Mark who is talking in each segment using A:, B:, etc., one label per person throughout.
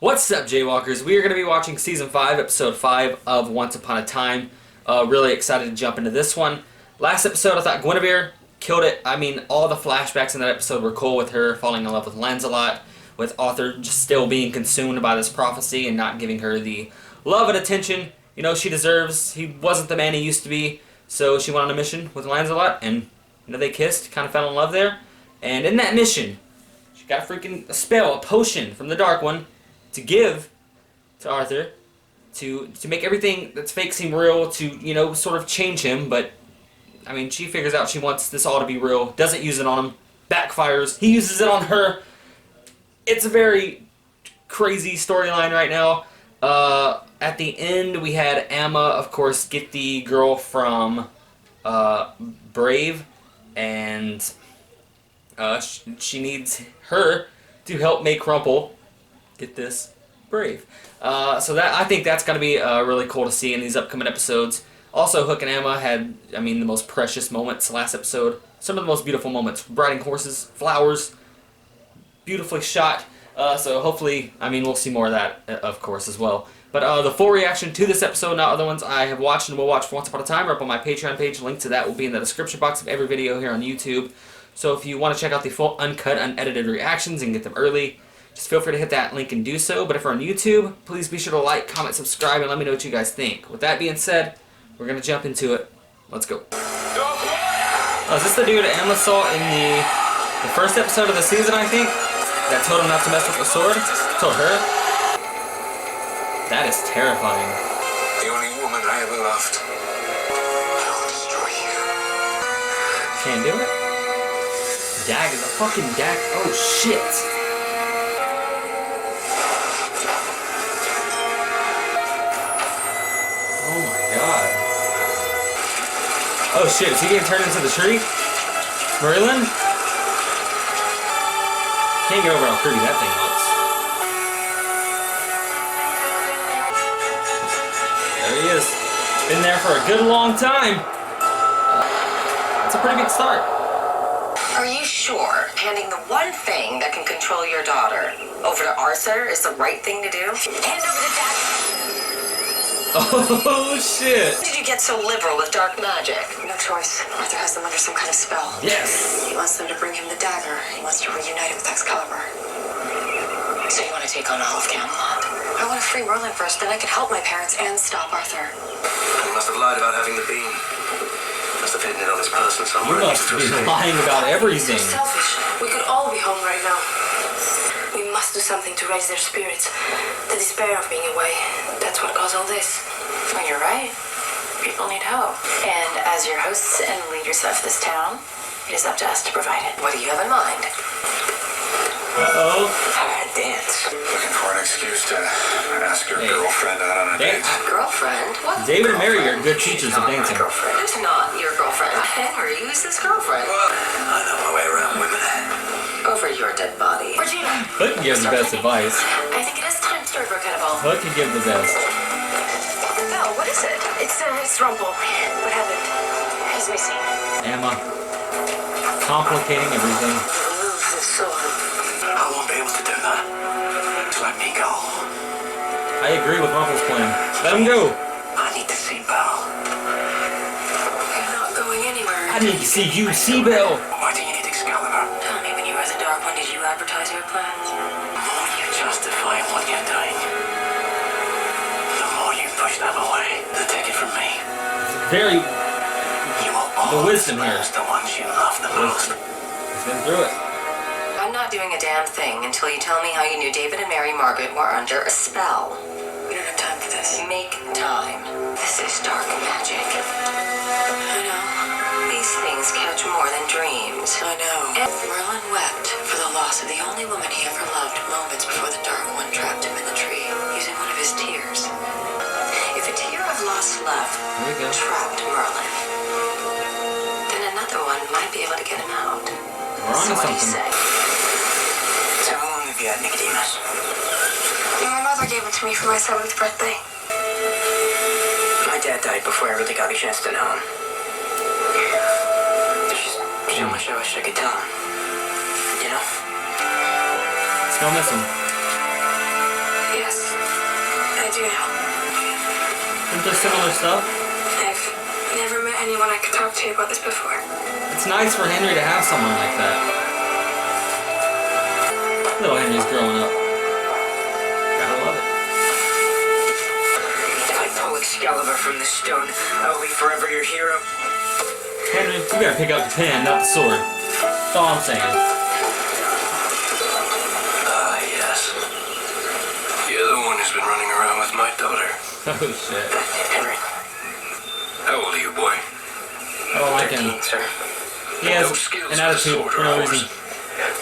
A: What's up, Jaywalkers? We are going to be watching Season 5, Episode 5 of Once Upon a Time. Really excited to jump into this one. Last episode, I thought Guinevere killed it. I mean, all the flashbacks in that episode were cool, with her falling in love with Lancelot, with Arthur just still being consumed by this prophecy and not giving her the love and attention, you know, she deserves. He wasn't the man he used to be, so she went on a mission with Lancelot, and, you know, they kissed, kind of fell in love there. And in that mission, she got a spell, a potion from the Dark One, to give to Arthur, to make everything that's fake seem real, to, you know, sort of change him. But I mean, she figures out she wants this all to be real, doesn't use it on him, backfires, he uses it on her. It's a very crazy storyline right now. At the end, we had Amma, of course, get the girl from Brave, and she needs her to help make Rumple get this Brave. So that, I think that's going to be really cool to see in these upcoming episodes. Also, Hook and Amma had, I mean, the most precious moments last episode. Some of the most beautiful moments. Riding horses, flowers, beautifully shot. So hopefully, I mean, we'll see more of that, of course, as well. But the full reaction to this episode, not other ones I have watched and will watch for Once Upon a Time, are up on my Patreon page. Link to that will be in the description box of every video here on YouTube. So if you want to check out the full, uncut, unedited reactions and get them early, just feel free to hit that link and do so. But if you're on YouTube, please be sure to like, comment, subscribe, and let me know what you guys think. With that being said, we're going to jump into it. Let's go. Oh, is this the dude Amma saw in the first episode of the season, I think? That told him not to mess with the sword? Told her? That is terrifying.
B: The only woman I ever loved. I will destroy you.
A: Can't do it? Dag is a fucking dag. Oh, shit. Oh shit, is he getting turned into the tree? Merlin? Can't get over how pretty that thing looks. There he is. Been there for a good long time. That's a pretty big start.
C: Are you sure handing the one thing that can control your daughter over to Arthur is the right thing to do? Hand over the dagger.
A: Oh shit!
C: Why did you get so liberal with dark magic?
D: No choice. Arthur has them under some kind of spell.
A: Yes!
D: He wants them to bring him the dagger. He wants to reunite it with Excalibur.
C: So you want to take on all of Camelot?
D: I want to free Merlin first, then I can help my parents and stop Arthur.
B: He must have lied about having the beam. Must have hidden it on his person somewhere.
A: You must be lying about everything.
D: You're selfish. We could all be home right now. We must do something to raise their spirits. The despair of being away. That's what caused all this.
C: Well, you're right. People need hope.
D: And as your hosts and leaders of this town, it is up to us to provide it.
C: What do you have in mind?
A: Uh-oh.
B: Dance. Looking for an excuse to ask your girlfriend out on a date.
C: Girlfriend? What?
A: David and Mary are good teachers of dancing.
C: Girlfriend. It's not your girlfriend. Henry, who's this girlfriend?
B: Well, I know my way around women.
C: Over your dead body.
D: Regina!
A: Hook can give the best advice.
D: I think it is time to start working a ball.
A: Hook can give the best.
D: Oh, what is it? It's Rumple. What happened? He's missing.
A: Amma. Complicating everything.
D: Remove the sword.
B: I won't be able to do that. Just let me go.
A: I agree with Rumple's plan. Let him go.
B: I need to see Belle.
D: You're not going anywhere.
A: I need to see you, Seabell.
B: Why do you need Excalibur?
D: Tell me, when you were the Dark One, did you advertise your plans?
B: The more you justify what you're doing, the more you push them away. The ticket from me.
A: Very.
B: You will
A: The wisdom here.
B: lose the ones you love the most.
A: He's been through it.
C: I'm not doing a damn thing until you tell me how you knew David and Mary Margaret were under a spell.
D: We don't have time for this.
C: Make time. This is dark magic.
D: I know.
C: These things catch more than dreams.
D: I know.
C: And
D: Merlin wept for the loss of the only woman he ever loved moments before the Dark One trapped him in the tree, using one of his tears.
C: if a tear of lost love trapped Merlin, then another one might be able to get him out.
A: We're on
C: So
A: to
C: what do you
A: something.
C: say?
B: So how long have you had Nicodemus?
D: My mother gave it to me for my 7th birthday.
B: My dad died before I really got a chance to know him. There's just so much I wish I could tell him. You know?
A: Still miss him.
D: Yeah. do now.
A: Isn't there similar stuff?
D: I've never met anyone I could talk to about this before.
A: It's nice for Henry to have someone like that. Little Henry's growing up. Gotta love it.
E: If I pull Excalibur from the stone, I will be forever your hero.
A: Henry, you gotta pick up the pen, not the sword. That's all I'm saying.
B: Yes. You're the one who's been running around with my daughter.
A: Oh shit.
E: Henry.
B: How old are you, boy?
A: I don't like him.
E: 13, sir.
A: He has
B: No skills
A: an
B: with a
A: attitude
B: sword
A: for
B: or
A: no
B: a horse.
A: reason.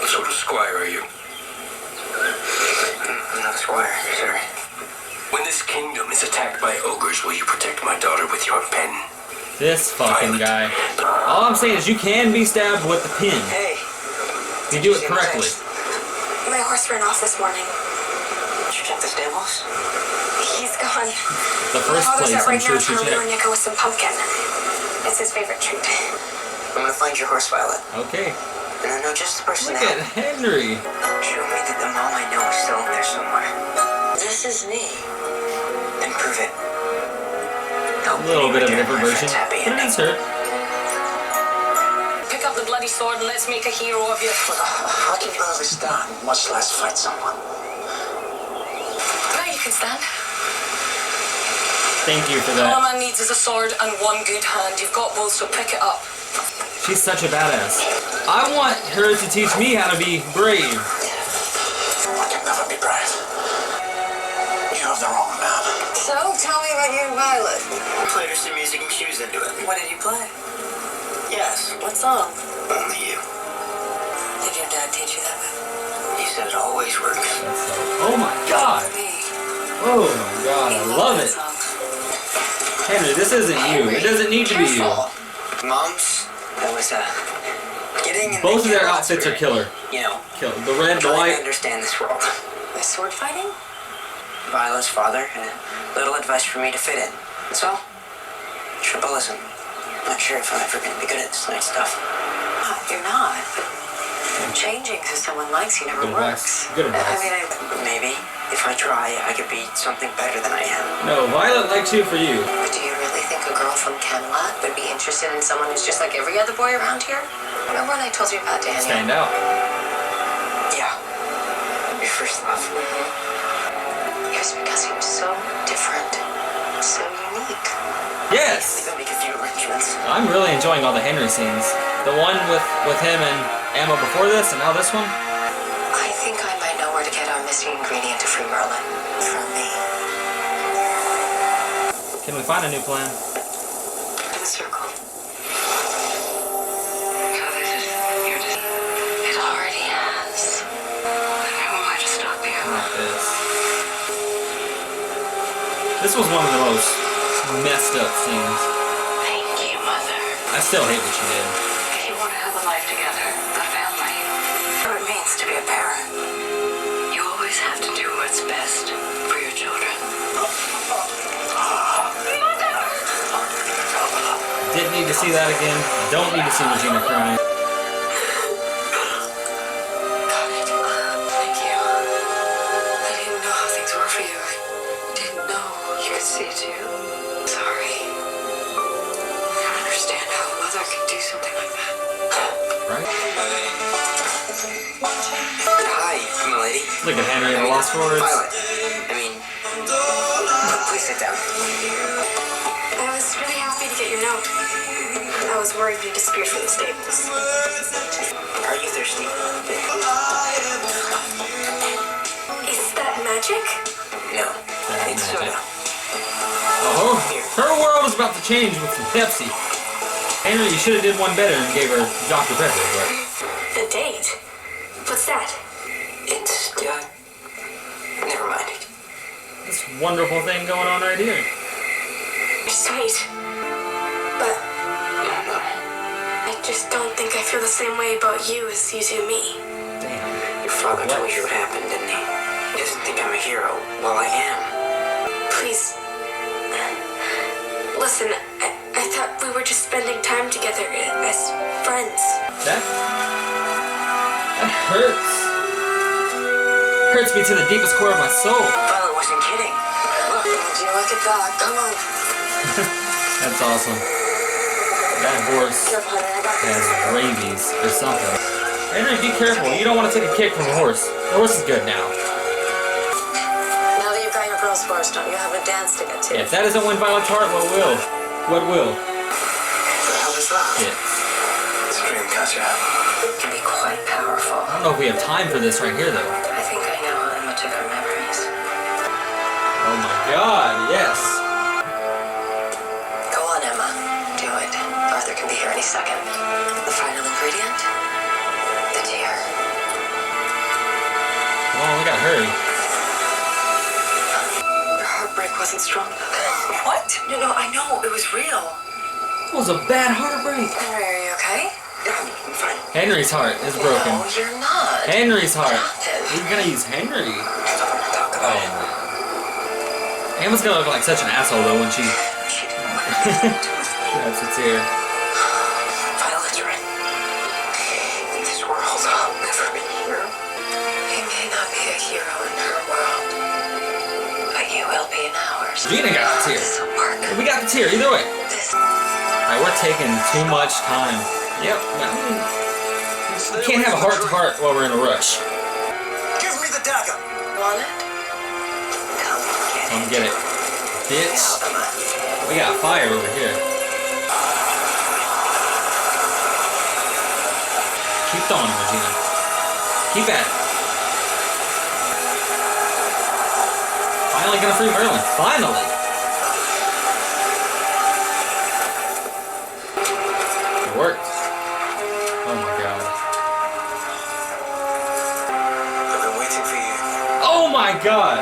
B: What sort of squire are you?
E: I'm not a squire, sir.
B: When this kingdom is attacked by ogres, will you protect my daughter with your pen?
A: This fucking guy. All I'm saying is you can be stabbed with the pin.
E: Hey.
A: You do it correctly.
D: My horse ran off this morning.
E: Did you check the stables?
D: He's gone.
A: The first
D: My father's
A: place,
D: out
A: I'm
D: right
A: sure
D: now
A: she
D: telling
A: checked.
D: Nico with some pumpkin. It's his favorite treat.
E: I'm gonna find your horse, Violet.
A: Okay.
E: And I know just the person
A: Look
E: to
A: at
E: help.
A: Henry.
E: Show me that the mom I know is still in there somewhere.
C: This is me.
E: Then prove it.
A: A little bit of a different version. But it is her.
C: Pick up the bloody sword and let's make a hero of you.
B: How can you ever stand, much less fight someone?
C: Now you can stand.
A: Thank you for
C: All a
A: that.
C: man needs is a sword and one good hand. You've got both, so pick it up.
A: She's such a badass. I want her to teach me how to be brave.
B: I can never be brave. You have the wrong man.
C: So, tell me about you and Violet.
E: Played her some music and she was into it.
C: What did you play?
E: Yes.
C: What song?
E: Only you.
C: Did your dad teach you that?
E: He said it always works.
A: Oh my god.
C: Me.
A: Oh my god, I love it. Henry, this isn't you. It doesn't need to be you.
E: Moms, that was getting in
A: Both of
E: the
A: their
E: Camelot
A: outfits are
E: spirit.
A: killer.
E: You know,
A: Kill. The red, the
E: trying to
A: white.
E: understand this world.
C: The sword fighting?
E: Violet's father had a little advice for me to fit in. That's all. Tribalism. Not sure if I'm ever going to be good at this night stuff.
C: You're not. Changing so someone likes you never
A: Good
C: works.
A: advice. Good advice.
C: I mean,
E: Maybe, if I try, I could be something better than I am.
A: No, Violet likes you for you.
C: But do you really think a girl from Camelot would be interested in someone who's just like every other boy around here? Remember when I told you about Daniel?
A: Stand out.
E: Yeah. Your first love.
C: It was because he was so different, so unique.
A: Yes!
E: Maybe make a few arrangements.
A: I'm really enjoying all the Henry scenes. The one with him and Emma before this, and now this one.
C: I think I might know where to get our missing ingredient to free Merlin. From me.
A: Can we find a new plan?
C: In a circle. So this is your It already has. Who am I to stop you?
A: Not this. This was one of the most messed up scenes.
C: Thank you, Mother.
A: I still hate what she did.
C: If you want to have a life together, a family, what it means to be a parent, you always have to do what's best for your children.
A: Didn't need to see that again. Don't need to see Regina crying.
C: Got it. Thank you. I didn't know how things were for you. I didn't know you could see it too. Sorry. I don't understand how a mother could do something like that.
A: Right?
E: Hi, milady.
A: Look at Henry at a loss for words.
E: Violet. I mean, please sit down.
D: I was really happy to get your note. I was worried you disappeared from the stables.
E: Are you thirsty?
D: Is that magic?
E: No.
A: That's
E: It's
A: magic.
E: soda.
A: Oh, her world is about to change with some Pepsi. Henry, you should have did one better and gave her Dr. Pepper, but
D: A date? What's that?
E: It's, never mind.
A: this wonderful thing going on right here.
D: Sweet. But I just don't think I feel the same way about you as you do me.
A: Damn.
E: Your father told you what happened, didn't he? He doesn't think I'm a hero. Well, I am.
D: Please. Listen, I thought we were just spending time together as friends.
A: That hurts. Hurts me to the deepest core of my soul.
E: Violet wasn't kidding. Look.
C: Look at that. Come on.
A: That's awesome. That horse
C: Careful, honey. I got
A: has
C: this.
A: rabies or something. Henry, be careful. You don't want to take a kick from the horse. The horse is good now.
C: Now that you've got your girls first, don't you have a dance to get to?
A: If that doesn't win Violet's heart, what will? What will?
B: The hell is that?
A: Shit.
B: It's a Dreamcatcher.
C: It can be quite powerful.
A: I don't know if we have time for this right here, though.
C: I think I know how much of her memories.
A: Oh my god, yes.
C: Go on, Emma. Do it. Arthur can be here any second. The final ingredient? The tear.
A: Come on, we gotta hurry.
C: Your heartbreak wasn't strong enough. What?
D: No, I know. It was real.
A: It was a bad heartbreak.
C: Henry, are you okay?
B: Yeah, I'm fine.
A: Henry's heart is broken.
C: No, you're not.
A: Henry's heart.
C: Jonathan.
A: We're gonna use Henry.
B: I don't want to talk about it.
A: Oh. Emma's gonna look like such an asshole though when she
C: She didn't want to
A: grabs a tear.
C: Violet's right. This world, I'll never be a hero. He may not be a hero in her world, but you will be in ours.
A: Gina got the tear.
C: This'll work.
A: We got the tear either way.
C: This.
A: Alright, we're taking too much time. Yep. We can't have a heart to heart while we're in a rush.
B: Give me the dagger.
C: Want it?
A: Come get it. Bitch.
C: Now, Emma.
A: We got fire over here. Keep throwing, Regina. Keep at it. Finally gonna free Merlin. Finally! It worked. Oh my god.
B: I've been waiting for you.
A: Oh my god!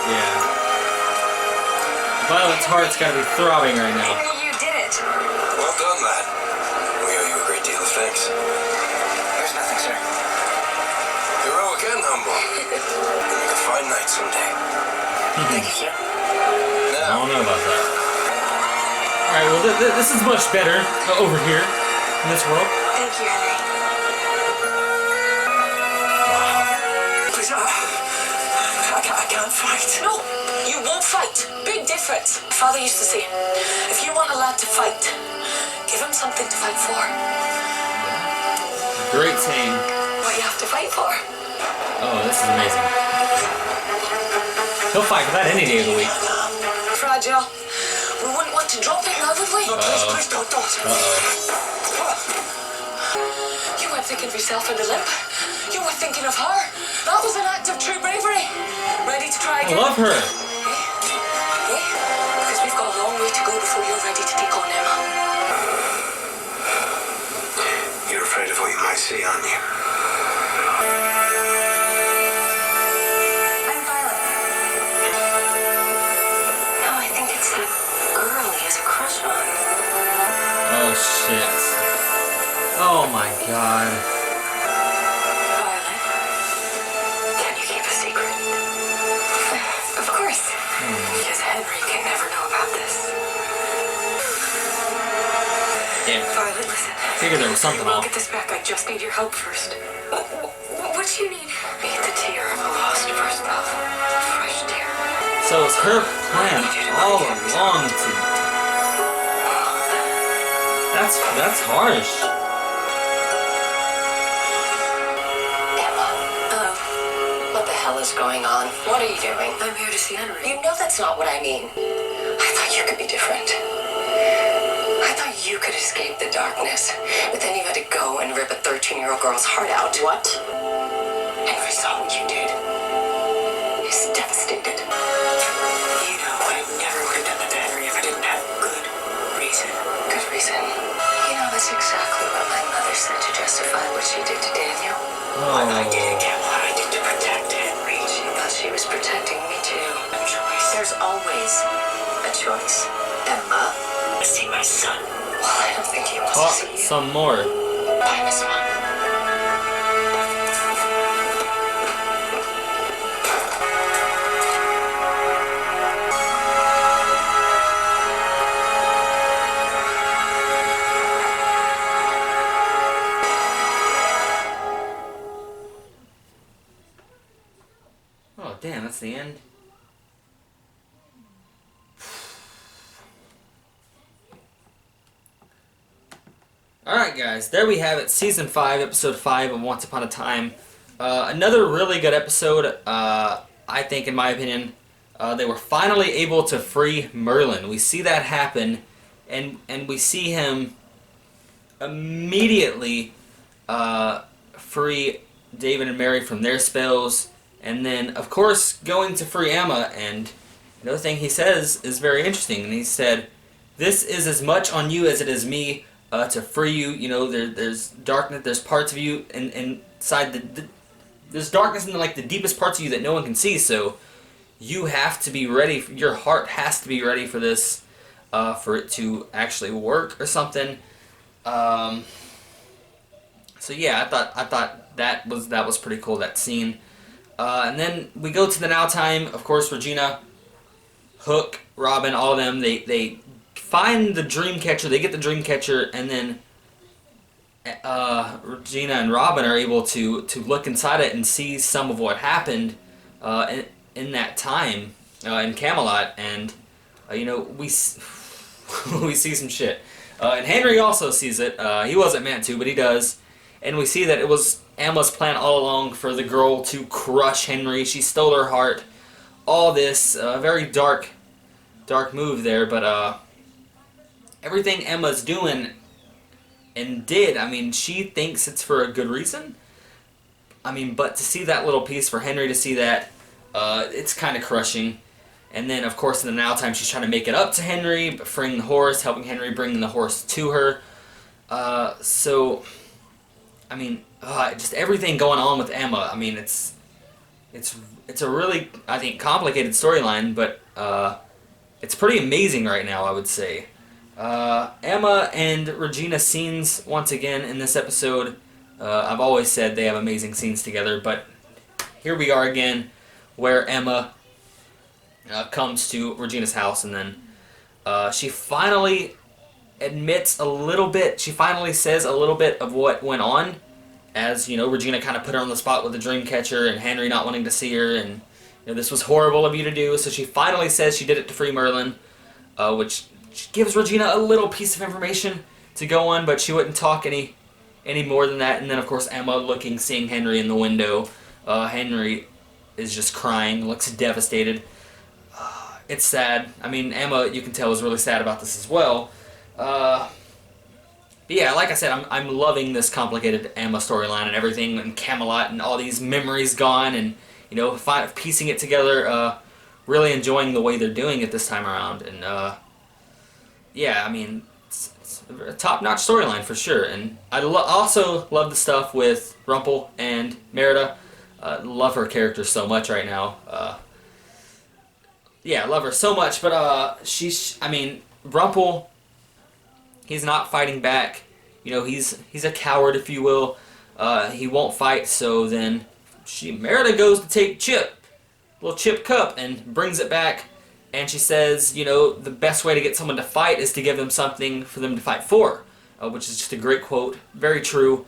A: Yeah. Violet's heart's gotta be throbbing right now.
C: You did it.
B: Well done, lad. We owe you a great deal of thanks. There's nothing, sir. Heroic and humble. You'll make a fine knight someday.
C: Thank you, sir.
A: I
B: Now,
A: don't know about that. Alright, well, this is much better over here in this world.
C: Thank you, Henry.
B: please, I can't fight.
D: No, you won't fight. Big difference. Father used to say, if you want a lad to fight, give him something to fight for.
A: Great saying.
D: What you have to fight for.
A: Oh, this is amazing. He'll fight for that any day of the week.
D: Fragile. We wouldn't want to drop it now, would we?
B: No, please, don't.
D: You weren't thinking of yourself in the limp. You were thinking of her. That was an act of true bravery. Ready to try
A: I
D: again?
A: love her.
D: Eh? Because we've got a long way to go before you're ready to take on Emma.
B: You're afraid of what you might see, aren't you?
C: I'm Violet. No, I think it's that girl he has a crush on.
A: Oh, shit. Oh my god.
C: Violet, can you keep a secret? Of course. Because Henry can never know about this.
A: Yeah.
C: Violet, listen.
A: Figured there was something
C: We'll
A: off.
C: get this back. I just need your help first. What do you need? Meet the tear of a lost first love. Fresh tear.
A: So it's her plan all along to... That's harsh.
C: Emma. Hello. What the hell is going on? What are you doing? I'm here to see Henry. You know that's not what I mean. I thought you could be different. I thought you could escape the darkness. But then you had to go and rip a 13-year-old girl's heart out. What? Henry saw what you did. He's devastated. You know, I never would have done that to Henry if I didn't have good reason. Good reason? You know, that's exactly what my mother said to justify what she did to Daniel. What I did at Camelot, I did to protect Henry. She thought she was protecting me too. No choice. There's always a choice. Emma, I see my son. Well, I don't think he wants
A: Talk
C: to see you.
A: some more.
C: Bye, Miss Swan.
A: that's the end. Alright guys, there we have it. Season 5, Episode 5 of Once Upon a Time. Another really good episode, I think, in my opinion. They were finally able to free Merlin. We see that happen, and we see him immediately free David and Mary from their spells, and then, of course, going to free Emma. And another thing he says is very interesting, and he said, "This is as much on you as it is me to free you. You know, there's darkness, there's parts of you inside there's darkness in like the deepest parts of you that no one can see, so you have to be ready, your heart has to be ready for this, for it to actually work or something." So yeah, I thought that was pretty cool, that scene. And then we go to the now time. Of course, Regina, Hook, Robin, all of them, they find the Dreamcatcher. They get the Dreamcatcher, and then Regina and Robin are able to look inside it and see some of what happened in that time in Camelot. And you know, we see some shit. And Henry also sees it. He wasn't meant to, but he does. And we see that it was Emma's plan all along for the girl to crush Henry. She stole her heart. All this very dark move there, but everything Emma's doing and did, I mean, she thinks it's for a good reason. I mean, but to see that little piece, for Henry to see that, it's kind of crushing. And then, of course, in the now time, she's trying to make it up to Henry, freeing the horse, helping Henry bring the horse to her. So, I mean, just everything going on with Emma. I mean, it's a really, I think, complicated storyline, but it's pretty amazing right now, I would say. Emma and Regina scenes, once again, in this episode. I've always said they have amazing scenes together, but here we are again, where Emma comes to Regina's house, and then she finally admits a little bit, she finally says a little bit of what went on, as, you know, Regina kind of put her on the spot with the Dreamcatcher and Henry not wanting to see her, and, you know, this was horrible of you to do. So she finally says she did it to free Merlin, which gives Regina a little piece of information to go on, but she wouldn't talk any more than that. And then, of course, Emma seeing Henry in the window. Henry is just crying, looks devastated. It's sad. I mean, Emma, you can tell, is really sad about this as well. But yeah, like I said, I'm loving this complicated Emma storyline and everything, and Camelot and all these memories gone, and, you know, piecing it together. Really enjoying the way they're doing it this time around, and yeah, I mean, it's a top-notch storyline for sure. And I also love the stuff with Rumple and Merida. Love her character so much right now. Yeah, I love her so much, but I mean, Rumple, he's not fighting back. You know, he's a coward, if you will. He won't fight, so then Merida goes to take little Chip cup, and brings it back, and she says, you know, the best way to get someone to fight is to give them something for them to fight for, which is just a great quote, very true.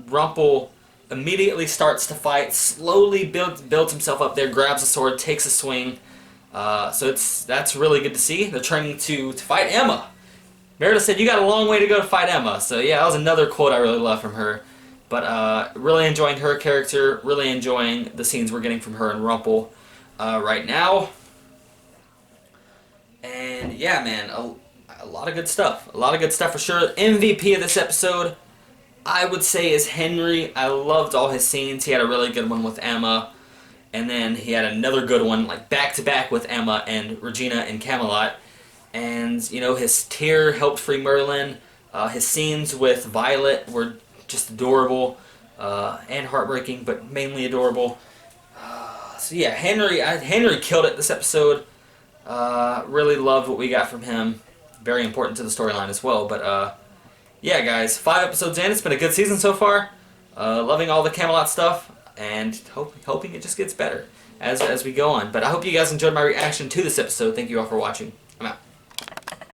A: Rumple immediately starts to fight, slowly builds himself up there, grabs a sword, takes a swing. So that's really good to see. They're training to fight Emma. Merida said, "You got a long way to go to fight Emma." So yeah, that was another quote I really love from her. But really enjoying her character, really enjoying the scenes we're getting from her and Rumple right now. And yeah, man, a lot of good stuff. A lot of good stuff for sure. MVP of this episode, I would say, is Henry. I loved all his scenes. He had a really good one with Emma. And then he had another good one, like back-to-back with Emma and Regina in Camelot. And, you know, his tear helped free Merlin. His scenes with Violet were just adorable and heartbreaking, but mainly adorable. So yeah, Henry killed it this episode. Really loved what we got from him. Very important to the storyline as well. But yeah, guys, 5 episodes in. It's been a good season so far. Loving all the Camelot stuff, and hoping it just gets better as we go on. But I hope you guys enjoyed my reaction to this episode. Thank you all for watching. I'm out.